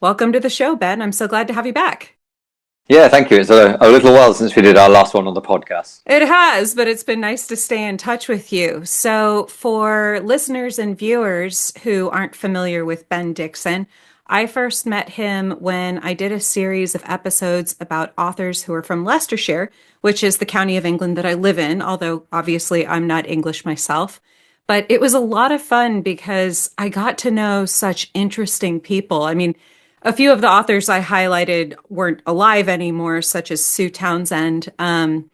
Welcome to the show, Ben. I'm so glad to have you back. Yeah, thank you. It's a little while since we did our last one on the podcast. It has, but it's been nice to stay in touch with you. So, for listeners and viewers who aren't familiar with Ben Dixon, I first met him when I did a series of episodes about authors who are from Leicestershire, which is the county of England that I live in, although obviously I'm not English myself. But it was a lot of fun because I got to know such interesting people. I mean, a few of the authors I highlighted weren't alive anymore, such as Sue Townsend. And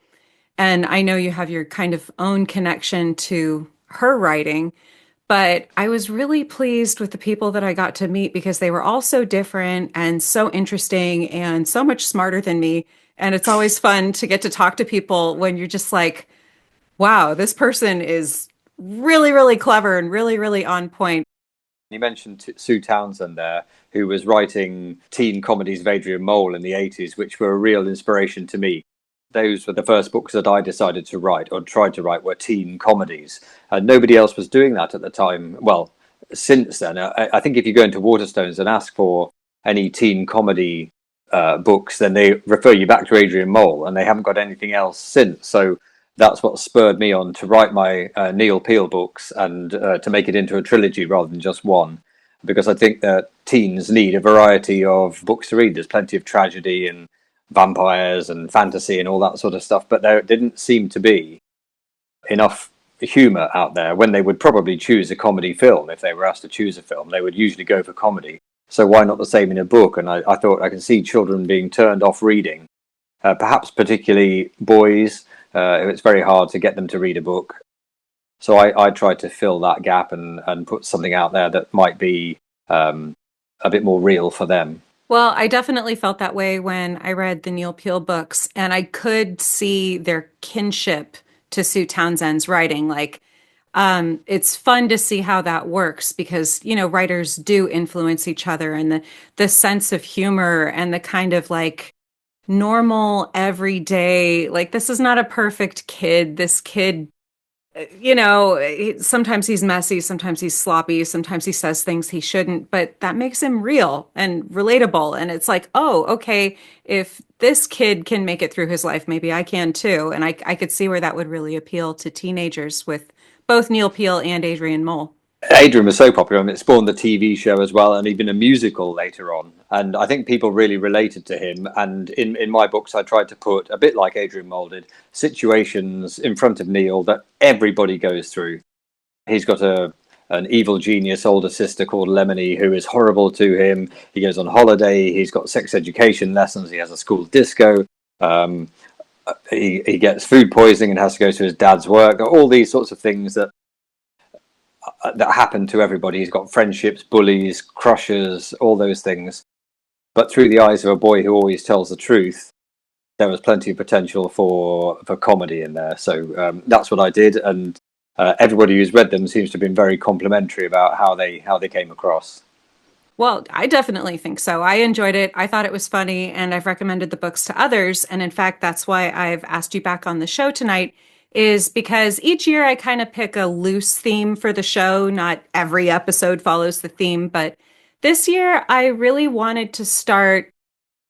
I know you have your kind of own connection to her writing, but I was really pleased with the people that I got to meet because they were all so different and so interesting and so much smarter than me. And it's always fun to get to talk to people when you're just like, wow, this person is really, really clever and really, really on point. You mentioned Sue Townsend there, who was writing teen comedies of Adrian Mole in the 80s, which were a real inspiration to me. Those were the first books that I decided to write or tried to write were teen comedies. And nobody else was doing that at the time. Well, since then, I think if you go into Waterstones and ask for any teen comedy books, then they refer you back to Adrian Mole, and they haven't got anything else since. So that's what spurred me on to write my Neil Peel books and to make it into a trilogy rather than just one, because I think that teens need a variety of books to read. There's plenty of tragedy and vampires and fantasy and all that sort of stuff, but there didn't seem to be enough humor out there. When they would probably choose a comedy film, if they were asked to choose a film, they would usually go for comedy. So why not the same in a book? And I thought I can see children being turned off reading, perhaps particularly boys. It's very hard to get them to read a book. So I tried to fill that gap and put something out there that might be a bit more real for them. Well, I definitely felt that way when I read the Neil Peel books, and I could see their kinship to Sue Townsend's writing. It's fun to see how that works because, writers do influence each other, and the sense of humor and the kind of like normal, everyday, like, this is not a perfect kid. This kid, sometimes he's messy, sometimes he's sloppy, sometimes he says things he shouldn't, but that makes him real and relatable. And it's like, oh, okay, if this kid can make it through his life, maybe I can too. And I could see where that would really appeal to teenagers with both Neil Peel and Adrian Mole. Adrian was so popular, and it spawned the TV show as well, and even a musical later on. And I think people really related to him. And in my books, I tried to put, a bit like Adrian Mole did, situations in front of Neil that everybody goes through. He's got an evil genius older sister called Lemony who is horrible to him. He goes on holiday. He's got sex education lessons. He has a school disco. Um, he gets food poisoning and has to go to his dad's work. All these sorts of things that happen to everybody. He's got friendships, bullies, crushes, all those things. But through the eyes of a boy who always tells the truth, there was plenty of potential for comedy in there. So that's what I did, and everybody who's read them seems to have been very complimentary about how they came across. Well, I definitely think so. I enjoyed it. I thought it was funny, and I've recommended the books to others. And in fact, that's why I've asked you back on the show tonight, is because each year I kind of pick a loose theme for the show. Not every episode follows the theme, but this year I really wanted to start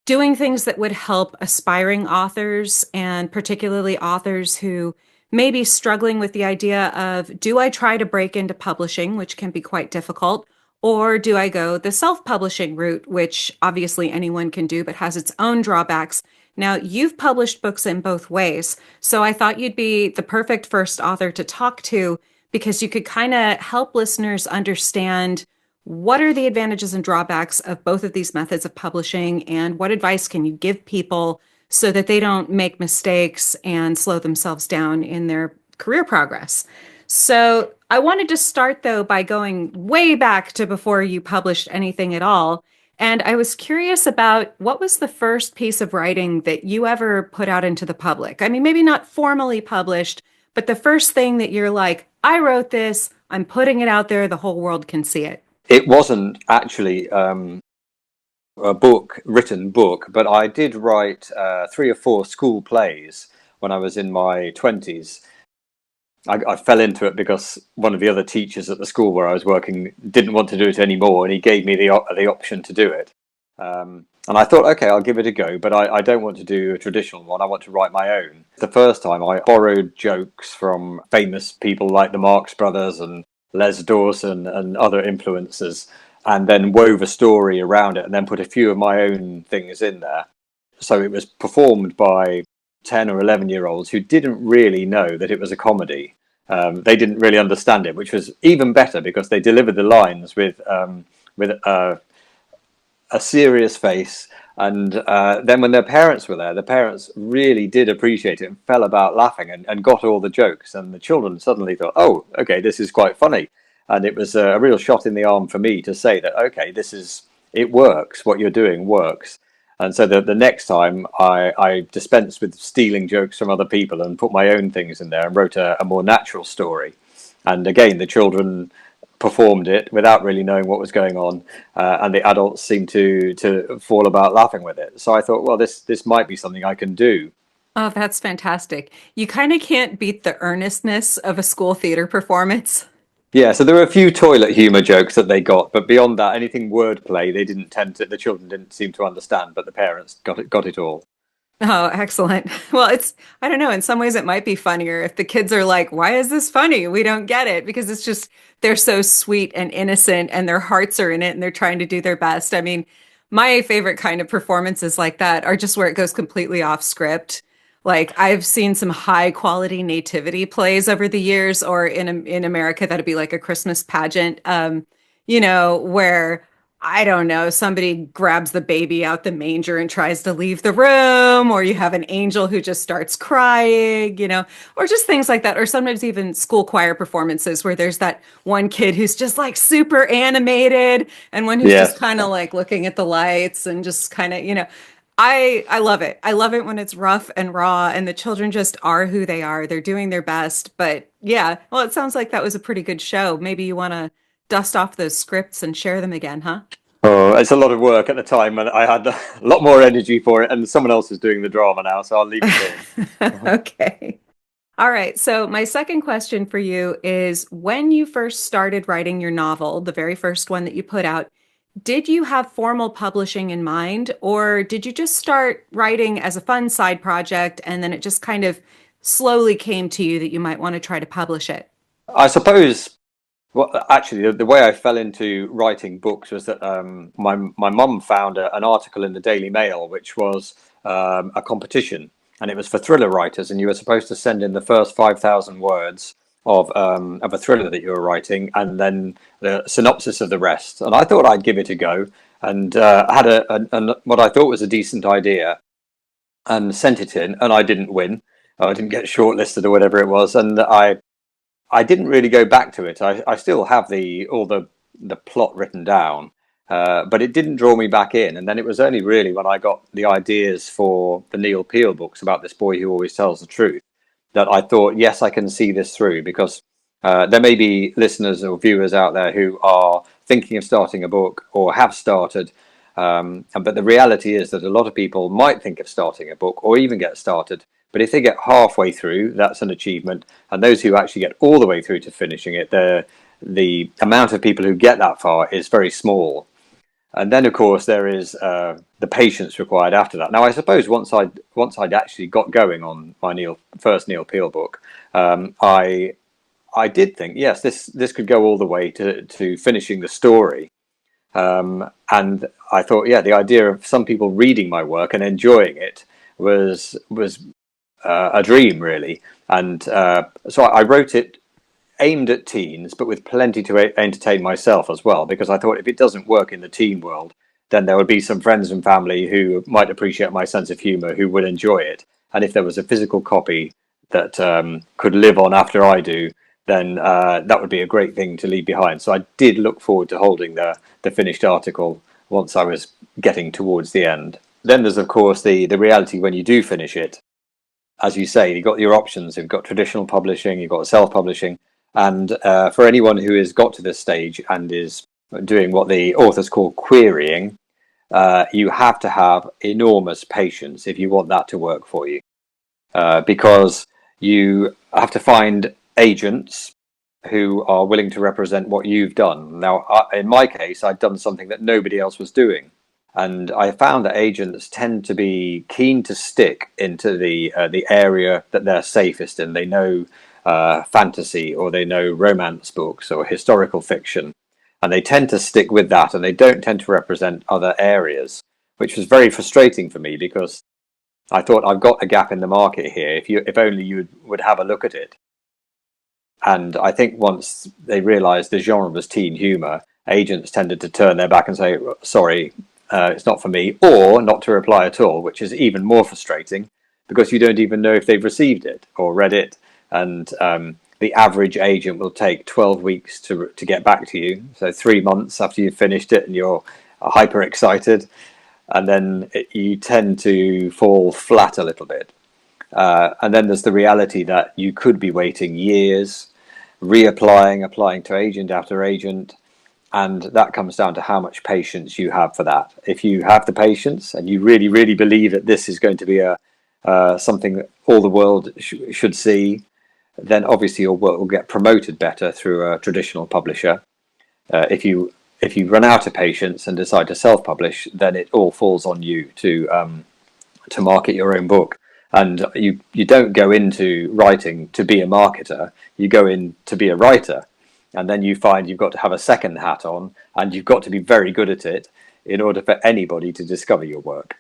doing things that would help aspiring authors, and particularly authors who may be struggling with the idea of, do I try to break into publishing, which can be quite difficult, or do I go the self-publishing route, which obviously anyone can do, but has its own drawbacks. Now, you've published books in both ways, so I thought you'd be the perfect first author to talk to because you could kind of help listeners understand what are the advantages and drawbacks of both of these methods of publishing, and what advice can you give people so that they don't make mistakes and slow themselves down in their career progress. So I wanted to start, though, by going way back to before you published anything at all. And I was curious about what was the first piece of writing that you ever put out into the public? I mean, maybe not formally published, but the first thing that you're like, I wrote this, I'm putting it out there, the whole world can see it. It wasn't actually a written book, but I did write 3 or 4 school plays when I was in my 20s. I fell into it because one of the other teachers at the school where I was working didn't want to do it anymore, and he gave me the option to do it. And I thought, okay, I'll give it a go, but I don't want to do a traditional one. I want to write my own. The first time I borrowed jokes from famous people like the Marx Brothers and Les Dawson and other influencers, and then wove a story around it and then put a few of my own things in there. So it was performed by 10 or 11-year-olds who didn't really know that it was a comedy. They didn't really understand it, which was even better because they delivered the lines with a serious face. And then when their parents were there, the parents really did appreciate it and fell about laughing and got all the jokes. And the children suddenly thought, oh, okay, this is quite funny. And it was a real shot in the arm for me to say that, okay, it works. What you're doing works. And so the next time I dispensed with stealing jokes from other people and put my own things in there and wrote a more natural story. And again, the children performed it without really knowing what was going on, and the adults seemed to fall about laughing with it. So I thought, well, this might be something I can do. Oh, that's fantastic. You kind of can't beat the earnestness of a school theater performance. Yeah, so there were a few toilet humor jokes that they got, but beyond that, anything wordplay, they didn't tend to. The children didn't seem to understand, but the parents got it all. Oh, excellent. Well, I don't know, in some ways it might be funnier if the kids are like, why is this funny? We don't get it because it's just, they're so sweet and innocent and their hearts are in it and they're trying to do their best. I mean, my favorite kind of performances like that are just where it goes completely off script. Like I've seen some high quality nativity plays over the years, or in America that'd be like a Christmas pageant, where I don't know, somebody grabs the baby out the manger and tries to leave the room, or you have an angel who just starts crying, or just things like that. Or sometimes even school choir performances where there's that one kid who's just like super animated and one who's just Yes. kind of like looking at the lights and just kind of, I love it. I love it when it's rough and raw and the children just are who they are. They're doing their best. But yeah, well, it sounds like that was a pretty good show. Maybe you want to dust off those scripts and share them again, huh? Oh, it's a lot of work at the time, and I had a lot more energy for it. And someone else is doing the drama now, so I'll leave it to him. Okay. All right. So, my second question for you is when you first started writing your novel, the very first one that you put out, did you have formal publishing in mind, or did you just start writing as a fun side project and then it just kind of slowly came to you that you might want to try to publish it? I suppose. Well, actually, the way I fell into writing books was that my mum found an article in the Daily Mail, which was a competition, and it was for thriller writers, and you were supposed to send in the first 5,000 words of a thriller that you were writing, and then the synopsis of the rest. And I thought I'd give it a go, and had what I thought was a decent idea, and sent it in, and I didn't win. I didn't get shortlisted or whatever it was, and I didn't really go back to it. I still have all the plot written down, but it didn't draw me back in. And then it was only really when I got the ideas for the Neil Peel books about this boy who always tells the truth that I thought, yes, I can see this through, because there may be listeners or viewers out there who are thinking of starting a book or have started. But the reality is that a lot of people might think of starting a book or even get started. But if they get halfway through, that's an achievement. And those who actually get all the way through to finishing it, the amount of people who get that far is very small. And then, of course, there is the patience required after that. Now, I suppose once I'd actually got going on my first Neil Peel book, I did think, yes, this could go all the way to finishing the story. And I thought, yeah, the idea of some people reading my work and enjoying it was a dream, really. And so I wrote it aimed at teens, but with plenty to entertain myself as well, because I thought if it doesn't work in the teen world, then there would be some friends and family who might appreciate my sense of humor, who would enjoy it. And if there was a physical copy that could live on after I do, then that would be a great thing to leave behind. So I did look forward to holding the finished article once I was getting towards the end. Then there's, of course, the reality when you do finish it. As you say, you've got your options. You've got traditional publishing, you've got self-publishing. And for anyone who has got to this stage and is doing what the authors call querying, you have to have enormous patience if you want that to work for you. Because you have to find agents who are willing to represent what you've done. Now, in my case, I'd done something that nobody else was doing. And I found that agents tend to be keen to stick into the area that they're safest in. They know fantasy, or they know romance books or historical fiction, and they tend to stick with that, and they don't tend to represent other areas, which was very frustrating for me because I thought I've got a gap in the market here. If only you would have a look at it. And I think once they realised the genre was teen humour, agents tended to turn their back and say, "Sorry, it's not for me," or not to reply at all, which is even more frustrating because you don't even know if they've received it or read it. And the average agent will take 12 weeks to get back to you. So 3 months after you've finished it and you're hyper excited. And then you tend to fall flat a little bit. And then there's the reality that you could be waiting years, reapplying, applying to agent after agent, and that comes down to how much patience you have for that. If you have the patience and you really, really believe that this is going to be a something that all the world should see, then obviously your work will get promoted better through a traditional publisher. If you run out of patience and decide to self-publish, then it all falls on you to market your own book. And you don't go into writing to be a marketer, you go in to be a writer. And then you find you've got to have a second hat on, and you've got to be very good at it in order for anybody to discover your work.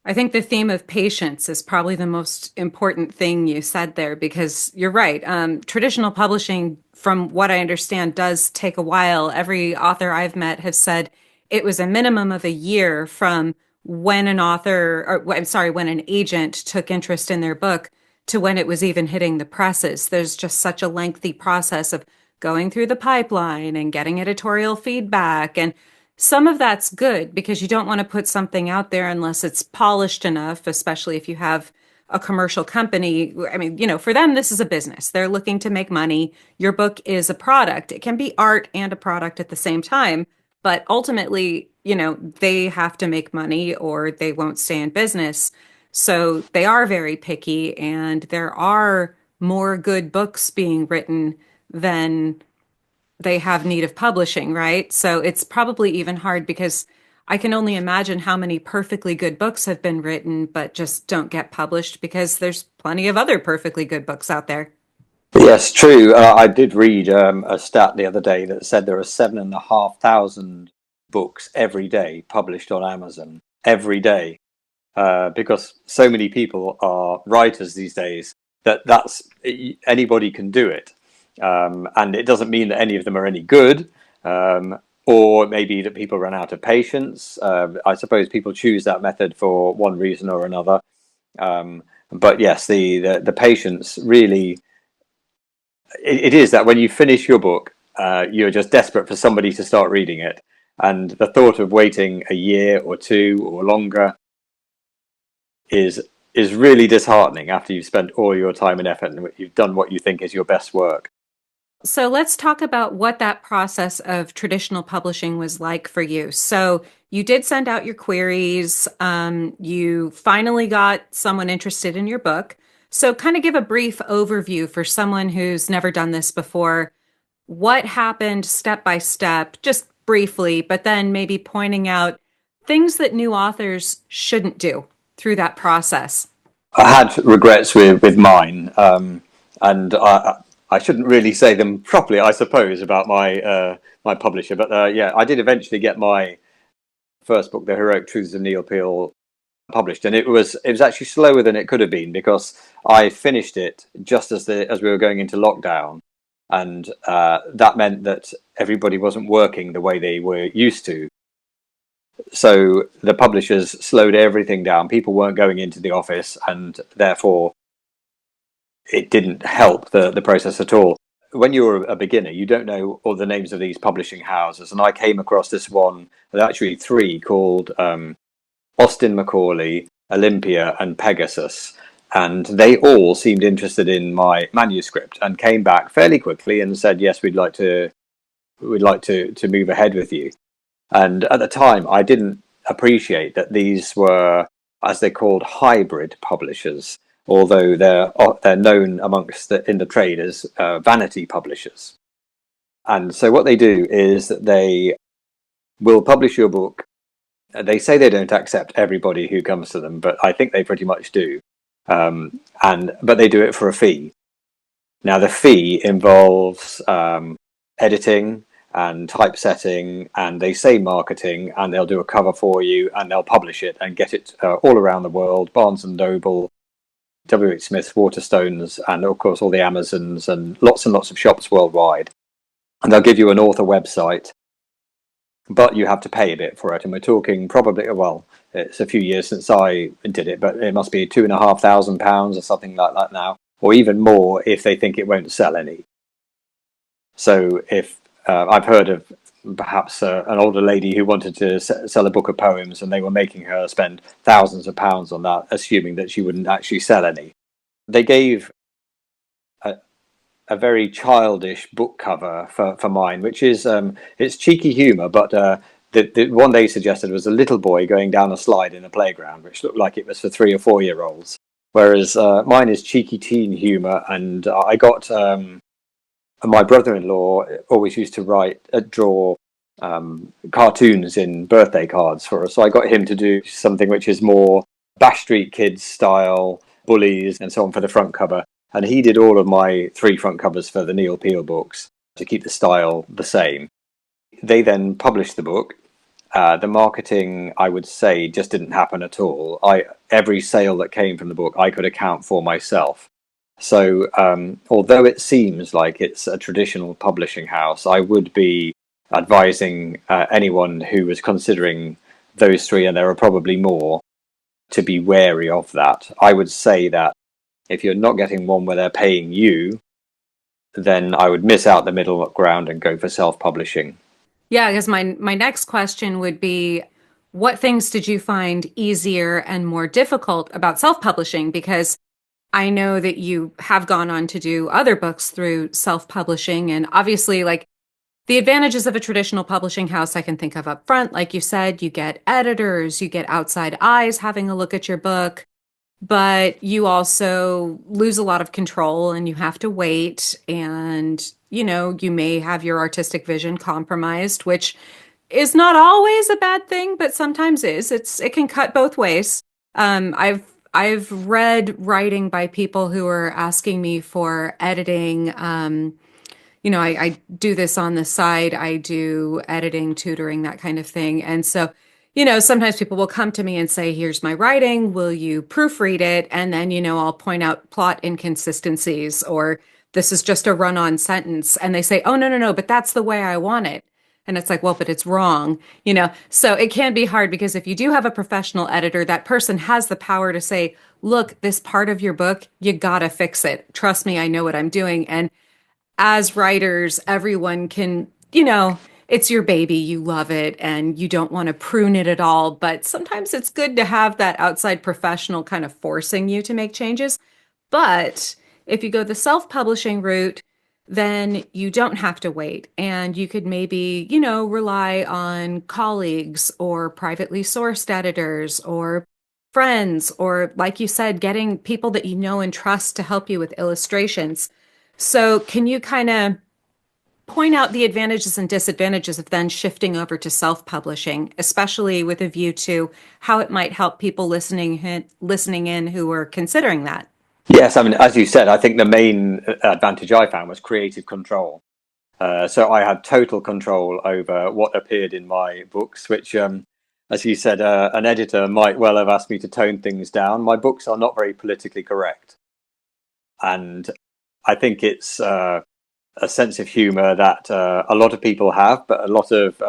I think the theme of patience is probably the most important thing you said there, because you're right. Traditional publishing, from what I understand, does take a while. Every author I've met has said it was a minimum of a year from when an author, or I'm sorry, when an agent took interest in their book to when it was even hitting the presses. There's just such a lengthy process of going through the pipeline and getting editorial feedback. And some of that's good because you don't want to put something out there unless it's polished enough, especially if you have a commercial company. I mean, for them, this is a business. They're looking to make money. Your book is a product. It can be art and a product at the same time, but ultimately, they have to make money or they won't stay in business. So they are very picky, and there are more good books being written than they have need of publishing, right? So it's probably even hard because I can only imagine how many perfectly good books have been written but just don't get published because there's plenty of other perfectly good books out there. Yes, true. I did read a stat the other day that said there are 7,500 books every day published on Amazon every day, because so many people are writers these days that's anybody can do it. And it doesn't mean that any of them are any good, or maybe that people run out of patience. I suppose people choose that method for one reason or another. But yes, the patience really, it is that when you finish your book, you're just desperate for somebody to start reading it. And the thought of waiting a year or two or longer is is really disheartening after you've spent all your time and effort and you've done what you think is your best work. So let's talk about what that process of traditional publishing was like for you. So you did send out your queries. You finally got someone interested in your book. So kind of give a brief overview for someone who's never done this before. What happened step by step, just briefly, but then maybe pointing out things that new authors shouldn't do through that process. I had regrets with mine, and I shouldn't really say them properly, I suppose, about my publisher. But yeah, I did eventually get my first book, The Heroic Truths of Neil Peel, published, and it was actually slower than it could have been because I finished it just as we were going into lockdown, and that meant that everybody wasn't working the way they were used to. So the publishers slowed everything down. People weren't going into the office, and therefore it didn't help the process at all. When you're a beginner, you don't know all the names of these publishing houses, and I came across this one, actually three, called Austin Macaulay, Olympia, and Pegasus. And they all seemed interested in my manuscript and came back fairly quickly and said, "Yes, we'd like to move ahead with you." And at the time, I didn't appreciate that these were, as they're called, hybrid publishers, although they're known in the trade as vanity publishers. And so what they do is that they will publish your book They say they don't accept everybody who comes to them, but I think they pretty much do. And but they do it for a fee. Now the fee involves editing and typesetting, and they say marketing, and they'll do a cover for you, and they'll publish it and get it all around the world. Barnes and Noble, W.H. Smith's, Waterstones, and of course all the Amazons and lots of shops worldwide. And they'll give you an author website, but you have to pay a bit for it. And we're talking probably, well, it's a few years since I did it, but it must be £2,500 or something like that now, or even more if they think it won't sell any. So if I've heard of perhaps an older lady who wanted to sell a book of poems, and they were making her spend thousands of pounds on that, assuming that she wouldn't actually sell any. They gave a very childish book cover for mine, which is it's cheeky humour, but the one they suggested was a little boy going down a slide in a playground, which looked like it was for 3 or 4 year olds. Whereas mine is cheeky teen humour, and I got my brother-in-law always used to draw cartoons in birthday cards for us, so I got him to do something which is more Bash Street Kids style, bullies and so on for the front cover. And he did all of my 3 front covers for the Neil Peel books to keep the style the same. They then published the book. The marketing, I would say, just didn't happen at all. Every sale that came from the book, I could account for myself. So although it seems like it's a traditional publishing house, I would be advising anyone who was considering those 3, and there are probably more, to be wary of that. I would say that if you're not getting one where they're paying you, then I would miss out the middle ground and go for self-publishing. Yeah, because my next question would be, what things did you find easier and more difficult about self-publishing? Because I know that you have gone on to do other books through self-publishing, and obviously, like, the advantages of a traditional publishing house I can think of up front. Like you said, you get editors, you get outside eyes having a look at your book, but you also lose a lot of control and you have to wait. And, you may have your artistic vision compromised, which is not always a bad thing, but sometimes is. It can cut both ways. I've read writing by people who are asking me for editing. I do this on the side. I do editing, tutoring, that kind of thing. And so, sometimes people will come to me and say, here's my writing. Will you proofread it? And then, I'll point out plot inconsistencies, or this is just a run-on sentence. And they say, oh, no, no, no, but that's the way I want it. And it's like, well, but it's wrong, So it can be hard, because if you do have a professional editor, that person has the power to say, look, this part of your book, you gotta fix it. Trust me, I know what I'm doing. And as writers, everyone can, it's your baby, you love it, and you don't want to prune it at all. But sometimes it's good to have that outside professional kind of forcing you to make changes. But if you go the self-publishing route, then you don't have to wait. And you could maybe, rely on colleagues or privately sourced editors or friends, or, like you said, getting people that you know and trust to help you with illustrations. So, can you kind of point out the advantages and disadvantages of then shifting over to self-publishing, especially with a view to how it might help people listening in who are considering that? Yes, I mean, as you said, I think the main advantage I found was creative control. So I had total control over what appeared in my books, which, as you said, an editor might well have asked me to tone things down. My books are not very politically correct. And I think it's a sense of humour that a lot of people have, but a lot of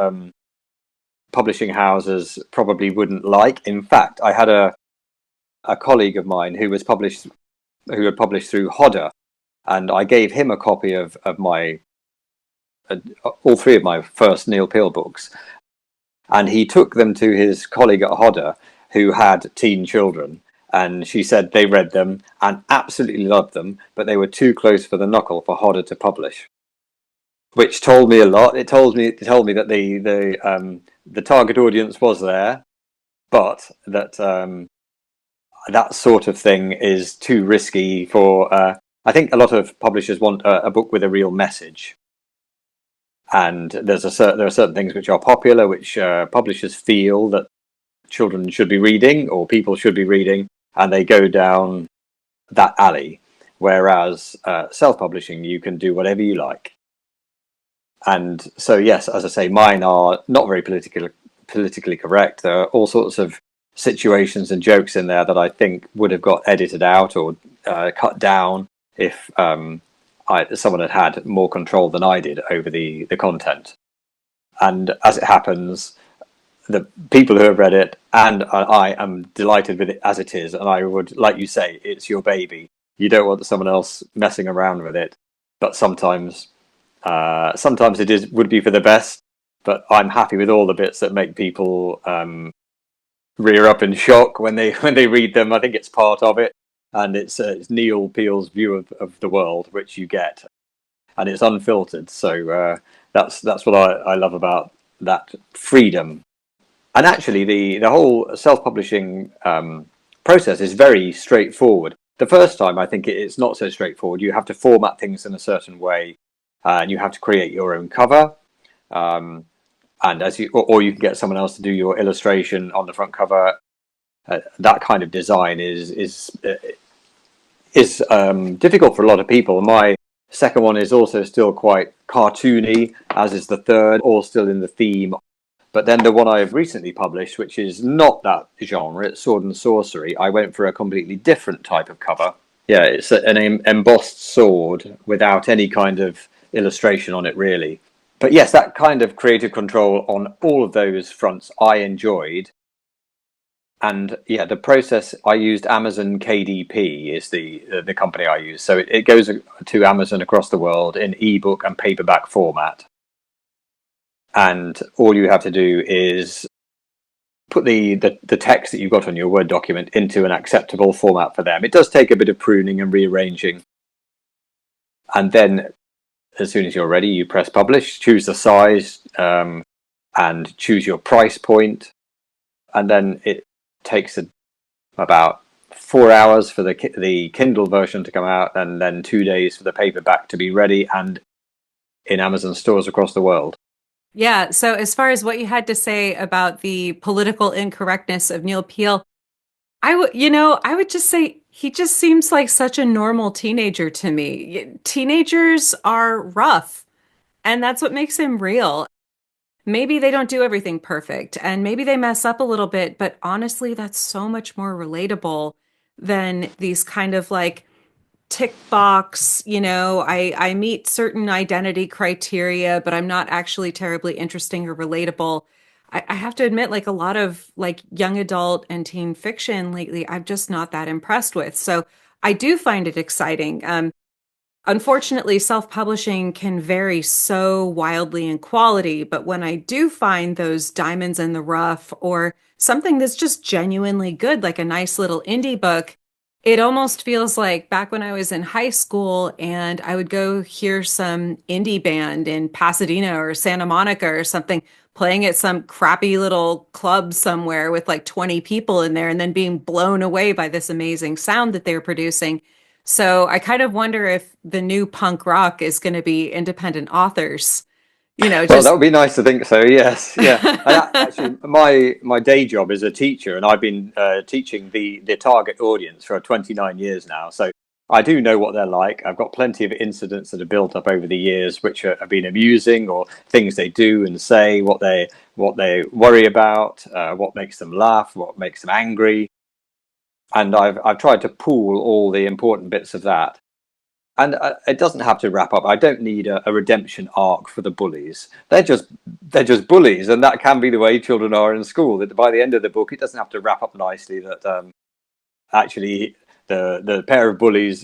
publishing houses probably wouldn't like. In fact, I had a colleague of mine who had published through Hodder, and I gave him a copy of my all 3 of my first Neil Peel books, and he took them to his colleague at Hodder who had teen children. And she said they read them and absolutely loved them, but they were too close for the knuckle for Hodder to publish, which told me a lot. It told me that the target audience was there, but that that sort of thing is too risky for. I think a lot of publishers want a book with a real message, and there are certain things which are popular, which publishers feel that children should be reading or people should be reading, and they go down that alley. Whereas self-publishing, you can do whatever you like. And so, yes, as I say, mine are not very politically correct. There are all sorts of situations and jokes in there that I think would have got edited out or cut down if someone had more control than I did over the content. And as it happens, the people who have read it, and I am delighted with it as it is. And I would, like you say, it's your baby. You don't want someone else messing around with it. But sometimes it would be for the best. But I'm happy with all the bits that make people rear up in shock when they read them. I think it's part of it, and it's Neil Peel's view of the world, which you get, and it's unfiltered. So that's what I love about that freedom. And actually, the whole self-publishing process is very straightforward. The first time, I think it's not so straightforward. You have to format things in a certain way, and you have to create your own cover. And or you can get someone else to do your illustration on the front cover. That kind of design is difficult for a lot of people. My second one is also still quite cartoony, as is the third, all still in the theme. But then the one I've recently published, which is not that genre, it's sword and sorcery, I went for a completely different type of cover. Yeah, it's an embossed sword without any kind of illustration on it, really. But yes, that kind of creative control on all of those fronts I enjoyed. And yeah, the process, I used Amazon KDP is the company I use. So it goes to Amazon across the world in ebook and paperback format. And all you have to do is put the text that you've got on your Word document into an acceptable format for them. It does take a bit of pruning and rearranging. And then as soon as you're ready, you press publish, choose the size, and choose your price point. And then it takes about 4 hours for the Kindle version to come out, and then 2 days for the paperback to be ready and in Amazon stores across the world. Yeah, so as far as what you had to say about the political incorrectness of Neil Peel, I would just say he just seems like such a normal teenager to me. Teenagers are rough, and that's what makes him real. Maybe they don't do everything perfect, and maybe they mess up a little bit, but honestly, that's so much more relatable than these kind of like tick box, I meet certain identity criteria, but I'm not actually terribly interesting or relatable. I have to admit, like a lot of like young adult and teen fiction lately, I'm just not that impressed with. So I do find it exciting. Unfortunately, self-publishing can vary so wildly in quality, but when I do find those diamonds in the rough or something that's just genuinely good, like a nice little indie book, it almost feels like back when I was in high school and I would go hear some indie band in Pasadena or Santa Monica or something playing at some crappy little club somewhere with like 20 people in there and then being blown away by this amazing sound that they're producing. So I kind of wonder if the new punk rock is going to be independent authors, Well, that just would be nice to think so. Yes, yeah. Actually, my day job is a teacher, and I've been teaching the target audience for 29 years now. So I do know what they're like. I've got plenty of incidents that have built up over the years, which have been amusing, or things they do and say, what they worry about, what makes them laugh, what makes them angry, and I've tried to pool all the important bits of that. And it doesn't have to wrap up. I don't need a redemption arc for the bullies. They're just bullies, and that can be the way children are in school. That by the end of the book, it doesn't have to wrap up nicely. That actually the pair of bullies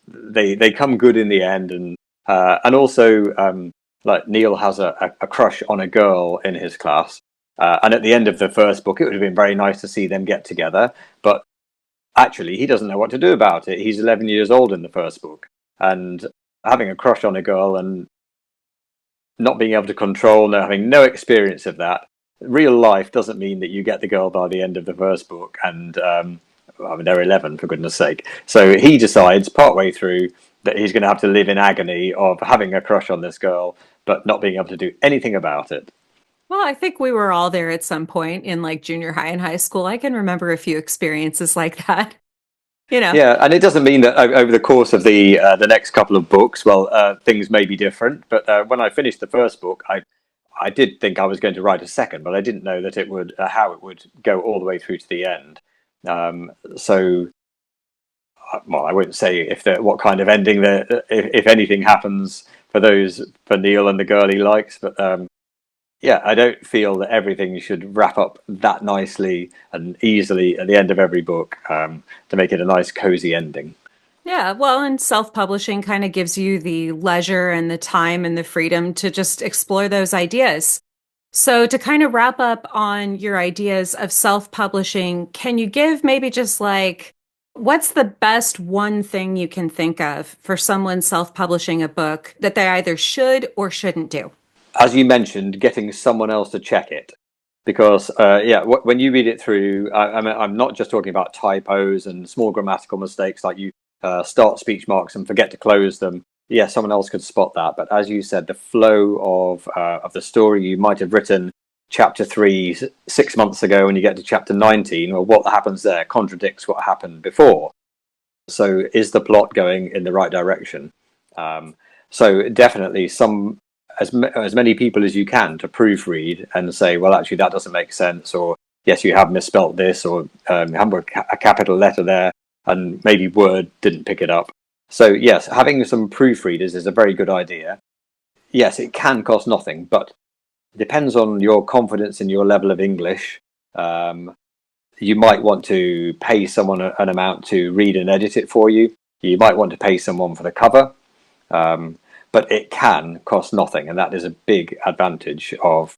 they come good in the end, and also like Neil has a crush on a girl in his class, and at the end of the first book, it would have been very nice to see them get together, but actually he doesn't know what to do about it. He's 11 years old in the first book, and having a crush on a girl and not being able to control, having no experience of that. Real life doesn't mean that you get the girl by the end of the first book, and I mean, they're 11, for goodness sake. So he decides partway through that he's going to have to live in agony of having a crush on this girl, but not being able to do anything about it. Well, I think we were all there at some point in like junior high and high school. I can remember a few experiences like that, you know. Yeah, and it doesn't mean that over the course of the next couple of books, well, things may be different. But when I finished the first book, I did think I was going to write a second, but I didn't know that it would how it would go all the way through to the end. So, well, I wouldn't say if what kind of ending there, if anything happens for Neil and the girl he likes, but yeah, I don't feel that everything should wrap up that nicely and easily at the end of every book to make it a nice, cozy ending. Yeah, well, and self-publishing kind of gives you the leisure and the time and the freedom to just explore those ideas. So, to kind of wrap up on your ideas of self-publishing, can you give maybe just like what's the best one thing you can think of for someone self-publishing a book that they either should or shouldn't do? As you mentioned, getting someone else to check it. Because, yeah, when you read it through, I'm not just talking about typos and small grammatical mistakes like you start speech marks and forget to close them. Yeah, someone else could spot that. But as you said, the flow of the story you might have written chapter 3 6 months ago, when you get to chapter 19, or what happens there contradicts what happened before. So, is the plot going in the right direction? So, definitely as many people as you can to proofread and say, well, actually, that doesn't make sense, or yes, you have misspelt this, or you have a capital letter there, and maybe Word didn't pick it up. So, yes, having some proofreaders is a very good idea. Yes, it can cost nothing, but it depends on your confidence in your level of English. Um, you might want to pay someone an amount to read and edit it for you. You might want to pay someone for the cover. Um, but it can cost nothing, and that is a big advantage of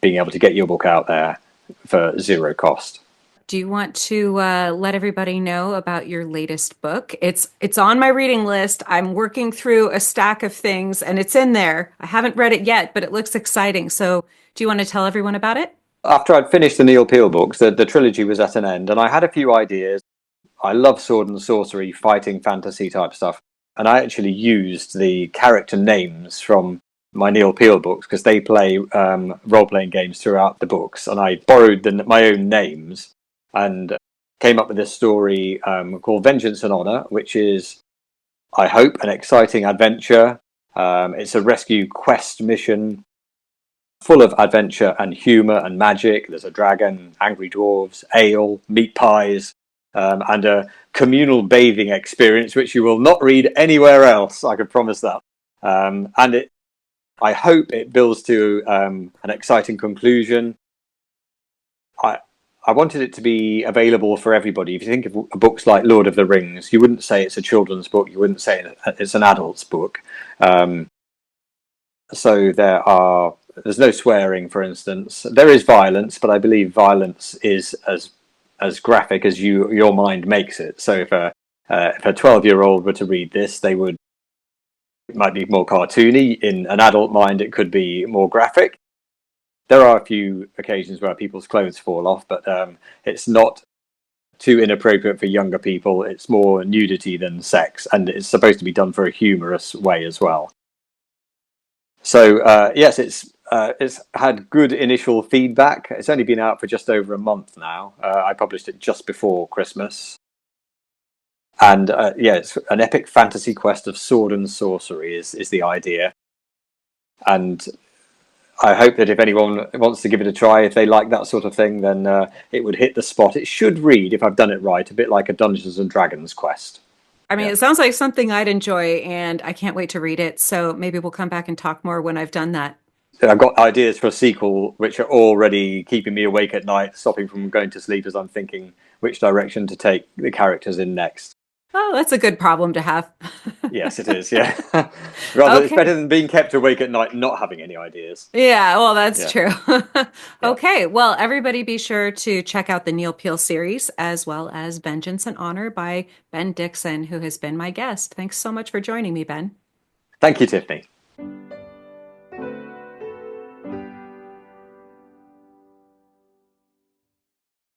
being able to get your book out there for zero cost. Do you want to let everybody know about your latest book? It's on my reading list. I'm working through a stack of things, and it's in there. I haven't read it yet, but it looks exciting. So, do you want to tell everyone about it? After I'd finished the Neil Peel books, the trilogy was at an end, and I had a few ideas. I love sword and sorcery, fighting fantasy type stuff, and I actually used the character names from my Neil Peel books because they play role playing games throughout the books, and I borrowed my own names and came up with this story called Vengeance and Honor, which is, I hope, an exciting adventure. It's a rescue quest mission full of adventure and humour and magic. There's a dragon, angry dwarves, ale, meat pies, and a communal bathing experience, which you will not read anywhere else. I can promise that. I hope it builds to an exciting conclusion. I, I wanted it to be available for everybody. If you think of books like Lord of the Rings, you wouldn't say it's a children's book. You wouldn't say it's an adult's book. Um, so there's no swearing, for instance. There is violence, but I believe violence is as graphic as your mind makes it. So if a 12-year-old were to read this, it might be more cartoony. In an adult mind, it could be more graphic. There are a few occasions where people's clothes fall off, but it's not too inappropriate for younger people. It's more nudity than sex, and it's supposed to be done for a humorous way as well. So yes, it's had good initial feedback. It's only been out for just over a month now. I published it just before Christmas, and yeah, it's an epic fantasy quest of sword and sorcery is the idea. And I hope that if anyone wants to give it a try, if they like that sort of thing, then it would hit the spot. It should read, if I've done it right, a bit like a Dungeons and Dragons quest. I mean, Yeah. it sounds like something I'd enjoy, and I can't wait to read it. So maybe we'll come back and talk more when I've done that. I've got ideas for a sequel which are already keeping me awake at night, stopping from going to sleep as I'm thinking which direction to take the characters in next. Oh, that's a good problem to have. Yes, it is. Yeah, rather it's Okay. better than being kept awake at night not having any ideas. Yeah, well, that's Yeah, true. yeah. Okay, well, everybody be sure to check out the Neil Peel series as well as Vengeance and Honor by Ben Dixon, who has been my guest. Thanks so much for joining me, Ben. Thank you, Tiffany.